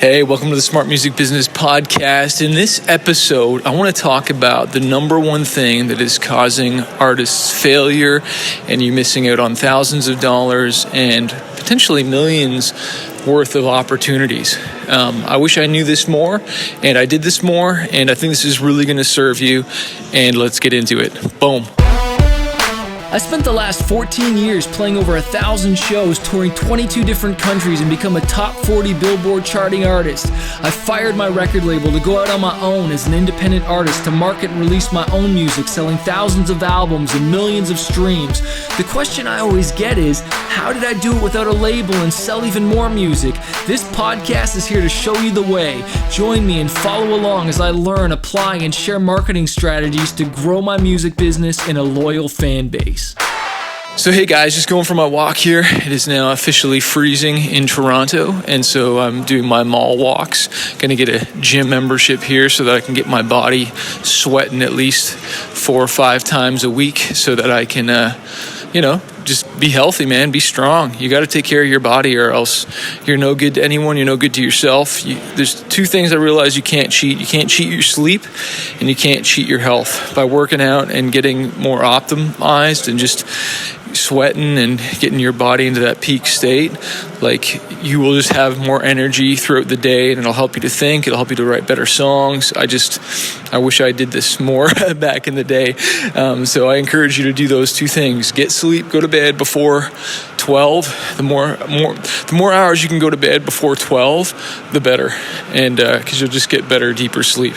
Hey, welcome to the Smart Music Business Podcast. In this episode, I want to talk about the number one thing that is causing artists failure and you missing out on thousands of dollars and potentially millions worth of opportunities. I wish I knew this more, and I did this more, and I think this is really going to serve you, and let's get into it. Boom. I spent the last 14 years playing over 1,000 shows, touring 22 different countries, and become a top 40 Billboard charting artist. I fired my record label to go out on my own as an independent artist to market and release my own music, selling thousands of albums and millions of streams. The question I always get is, how did I do it without a label and sell even more music? This podcast is here to show you the way. Join me and follow along as I learn, apply, and share marketing strategies to grow my music business and a loyal fan base. So hey guys, just going for my walk here. It is now officially freezing in Toronto, and so I'm doing my mall walks. Gonna get a gym membership here so that I can get my body sweating at least 4 or 5 times a week so that I can, just be healthy, man. Be strong. You got to take care of your body or else you're no good to anyone. You're no good to yourself. There's 2 things I realize you can't cheat. You can't cheat your sleep and you can't cheat your health. By working out and getting more optimized and just sweating and getting your body into that peak state, like, you will just have more energy throughout the day, and it'll help you to think. It'll help you to write better songs. I wish I did this more back in the day. So I encourage you to do those 2 things. Get sleep, go to bed before 12. The more hours you can go to bed before 12, the better. And because you'll just get better, deeper sleep.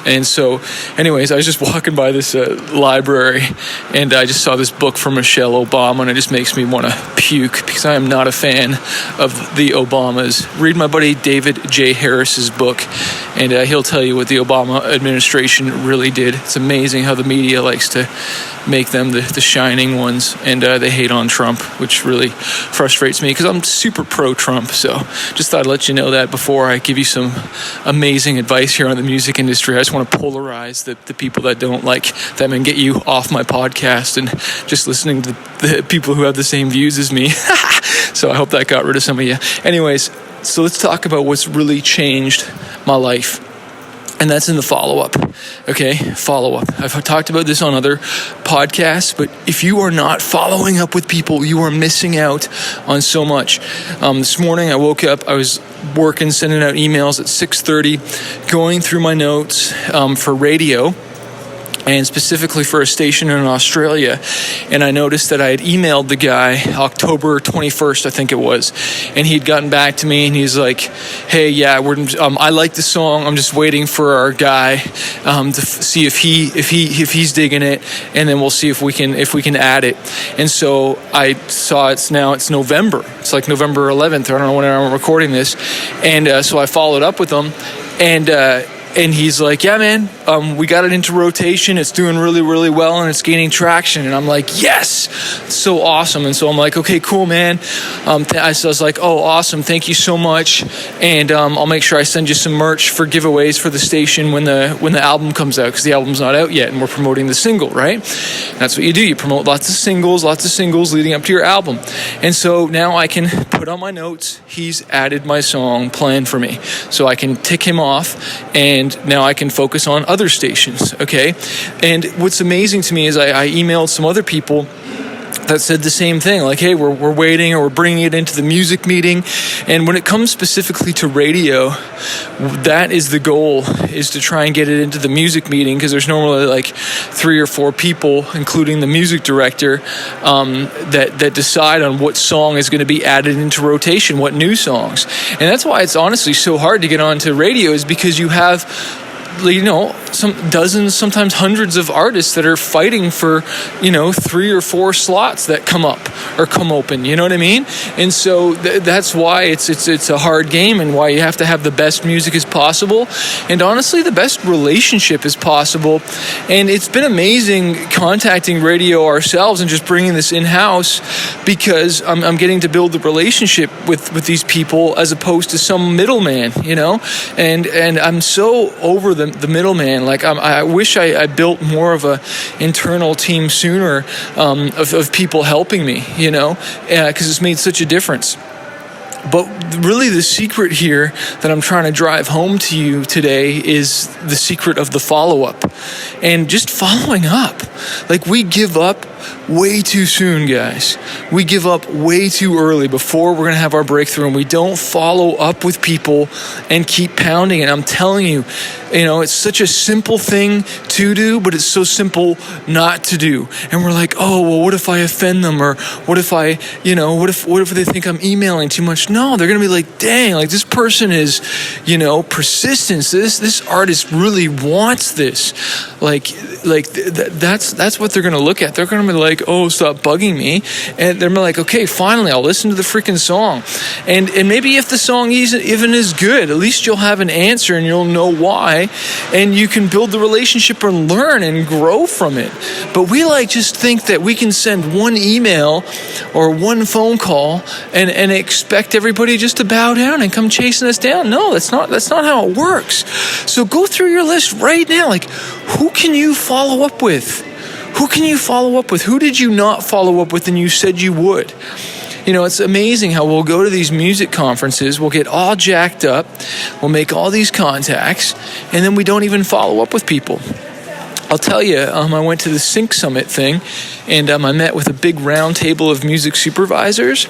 And so, anyways, I was just walking by this library, and I just saw this book from Michelle Obama, and it just makes me want to puke because I am not a fan of the Obamas. Read my buddy David J. Harris's book, and he'll tell you what the Obama administration really did. It's amazing how the media likes to make them the shining ones, and they hate on Trump, which really frustrates me because I'm super pro-Trump. So just thought I'd let you know that before I give you some amazing advice here on the music industry. I just want to polarize the people that don't like them and get you off my podcast and just listening to the people who have the same views as me. So I hope that got rid of some of you. Anyways, so let's talk about what's really changed my life. And that's in the follow-up, okay? Follow-up. I've talked about this on other podcasts, but if you are not following up with people, you are missing out on so much. This morning I woke up, I was working, sending out emails at 6:30, going through my notes for radio, and specifically for a station in Australia. And I noticed that I had emailed the guy October 21st, I think it was, and he'd gotten back to me, and he's like, hey, yeah, I like the song. I'm just waiting for our guy to see if he's digging it, and then we'll see if we can add it. And so I saw it's November. It's like November 11th. I don't know when I'm recording this. And so I followed up with him, and he's like, yeah, man, we got it into rotation. It's doing really, really well, and it's gaining traction. And I'm like, yes, it's so awesome. And so I'm like, okay, cool, man. I was like, oh, awesome. Thank you so much. And I'll make sure I send you some merch for giveaways for the station when the album comes out, because the album's not out yet, and we're promoting the single, right? That's what you do. You promote lots of singles leading up to your album. And so now I can put on my notes, he's added my song Plan for Me. So I can tick him off, and now I can focus on other stations, okay? And what's amazing to me is I emailed some other people that said the same thing, like, hey, we're waiting, or we're bringing it into the music meeting. And when it comes specifically to radio, that is the goal, is to try and get it into the music meeting, because there's normally like 3 or 4 people, including the music director, that decide on what song is going to be added into rotation, what new songs. And that's why it's honestly so hard to get onto radio, is because you have, some dozens, sometimes hundreds of artists that are fighting for, 3 or 4 slots that come up or come open, you know what I mean? And so that's why it's a hard game, and why you have to have the best music as possible, and honestly the best relationship as possible. And it's been amazing contacting radio ourselves and just bringing this in-house, because I'm getting to build the relationship with these people as opposed to some middleman, and I'm so over the middleman. Like, I wish I built more of a internal team sooner, of people helping me, because it's made such a difference. But really the secret here that I'm trying to drive home to you today is the secret of the follow-up and just following up. Like, we give up way too soon, guys. We give up way too early before we're going to have our breakthrough, and we don't follow up with people and keep pounding. And I'm telling you, it's such a simple thing to do, but it's so simple not to do. And we're like, oh, well, what if I offend them? Or what if what if they think I'm emailing too much? No, they're going to be like, dang, like this person is, persistent. This artist really wants this. That's what they're going to look at. They're going to be like, oh, stop bugging me. And they're like, okay, finally, I'll listen to the freaking song. And maybe if the song isn't even as good, at least you'll have an answer and you'll know why. And you can build the relationship and learn and grow from it. But we just think that we can send one email or one phone call and expect everybody just to bow down and come chasing us down. No, that's not how it works. So go through your list right now. Like, who can you follow up with? Who can you follow up with? Who did you not follow up with and you said you would? It's amazing how we'll go to these music conferences, we'll get all jacked up, we'll make all these contacts, and then we don't even follow up with people. I'll tell you, I went to the Sync Summit thing, and I met with a big round table of music supervisors,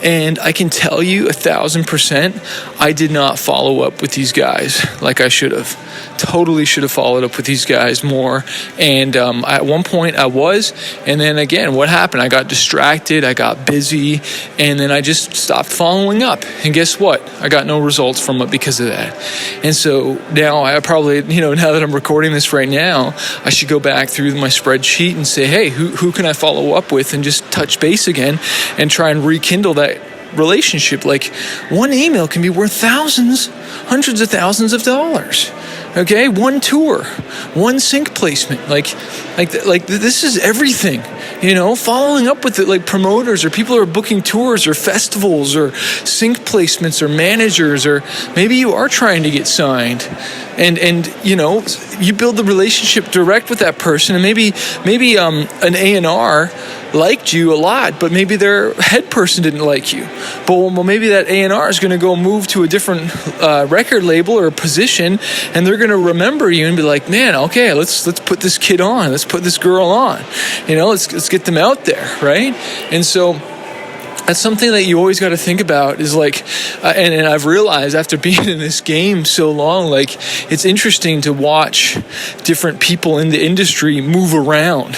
and I can tell you 1,000%, I did not follow up with these guys like I should have. Totally should have followed up with these guys more, and at one point I was, and then again, what happened? I got distracted, I got busy, and then I just stopped following up, and guess what? I got no results from it because of that. And so now I probably, now that I'm recording this right now, I should go back through my spreadsheet and say, hey, who can I follow up with, and just touch base again and try and rekindle that relationship. Like, one email can be worth thousands, hundreds of thousands of dollars. Okay, one tour, one sync placement, like this is everything. Following up with it, like promoters or people who are booking tours or festivals or sync placements or managers, or maybe you are trying to get signed, and you build the relationship direct with that person, and maybe an A&R liked you a lot, but maybe their head person didn't like you. But well, maybe that A&R is going to go move to a different record label or position, and they're going to remember you and be like, man, okay, let's put this kid on, let's put this girl on, let's get them out there, right? And so that's something that you always got to think about, is like, and I've realized after being in this game so long, like, it's interesting to watch different people in the industry move around.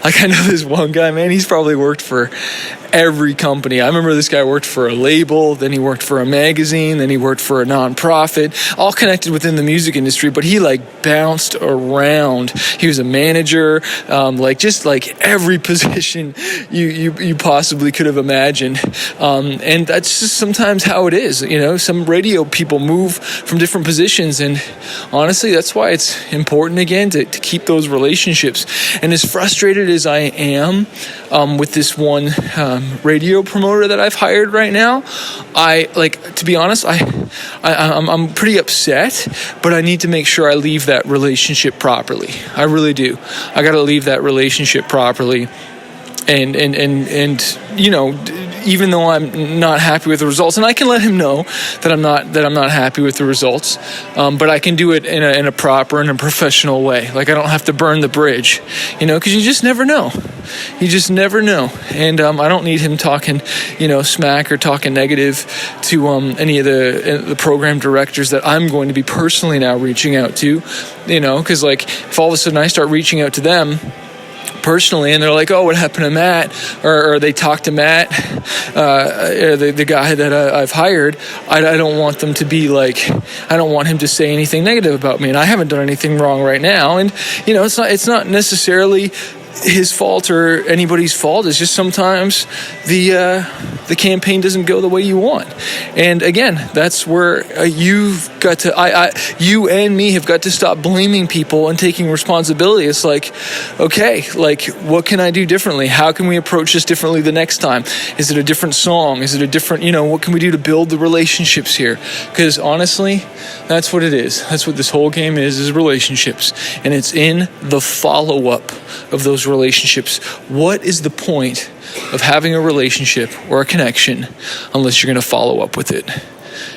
Like, I know this one guy, man, he's probably worked for every company. I remember this guy worked for a label, then he worked for a magazine, then he worked for a nonprofit, all connected within the music industry, but he bounced around. He was a manager, just every position you possibly could have imagined. And that's just sometimes how it is. Some radio people move from different positions, and honestly, that's why it's important again to keep those relationships. And as frustrated as I am with this one radio promoter that I've hired right now, to be honest, I'm pretty upset, but I need to make sure I leave that relationship properly. I really do. I got to leave that relationship properly. And even though I'm not happy with the results, and I can let him know that I'm not happy with the results, but I can do it in a proper and a professional way. Like, I don't have to burn the bridge, because you just never know. You just never know. And I don't need him talking, smack or talking negative to any of the program directors that I'm going to be personally now reaching out to, because if all of a sudden I start reaching out to them personally, and they're like, oh, what happened to Matt? Or they talk to Matt, the guy that I've hired. I don't want them to be like, I don't want him to say anything negative about me, and I haven't done anything wrong right now. And it's not necessarily his fault or anybody's fault. It's just sometimes the campaign doesn't go the way you want. And again, that's where you've got to, you and me have got to stop blaming people and taking responsibility. It's like, okay, what can I do differently? How can we approach this differently the next time? Is it a different song? Is it a different, what can we do to build the relationships here? Because honestly, that's what it is. That's what this whole game is relationships. And it's in the follow-up of those those relationships. What is the point of having a relationship or a connection unless you're going to follow up with it?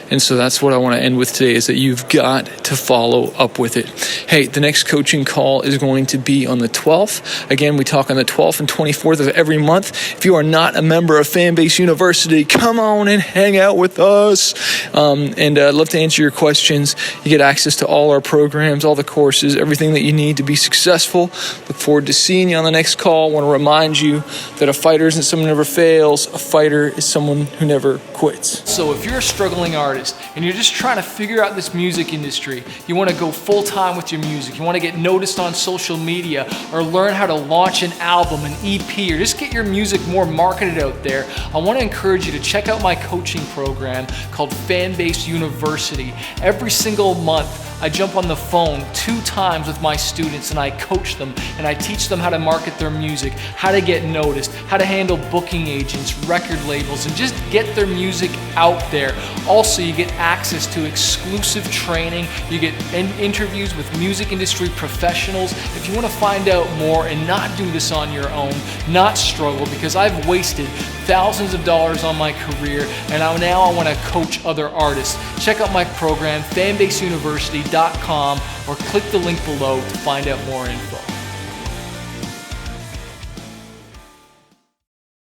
And so that's what I want to end with today, is that you've got to follow up with it. Hey, the next coaching call is going to be on the 12th. Again, we talk on the 12th and 24th of every month. If you are not a member of Fanbase University, come on and hang out with us. And I'd love to answer your questions. You get access to all our programs, all the courses, everything that you need to be successful. Look forward to seeing you on the next call. I want to remind you that a fighter isn't someone who never fails. A fighter is someone who never quits. So if you're a struggling artist and you're just trying to figure out this music industry, you want to go full time with your music, you want to get noticed on social media, or learn how to launch an album, an EP, or just get your music more marketed out there, I want to encourage you to check out my coaching program called Fanbase University. Every single month, I jump on the phone 2 times with my students and I coach them and I teach them how to market their music, how to get noticed, how to handle booking agents, record labels, and just get their music out there. Also, you get access to exclusive training, you get interviews with music industry professionals. If you want to find out more and not do this on your own, not struggle, because I've wasted thousands of dollars on my career and now I want to coach other artists, check out my program, fanbaseuniversity.com, or click the link below to find out more info.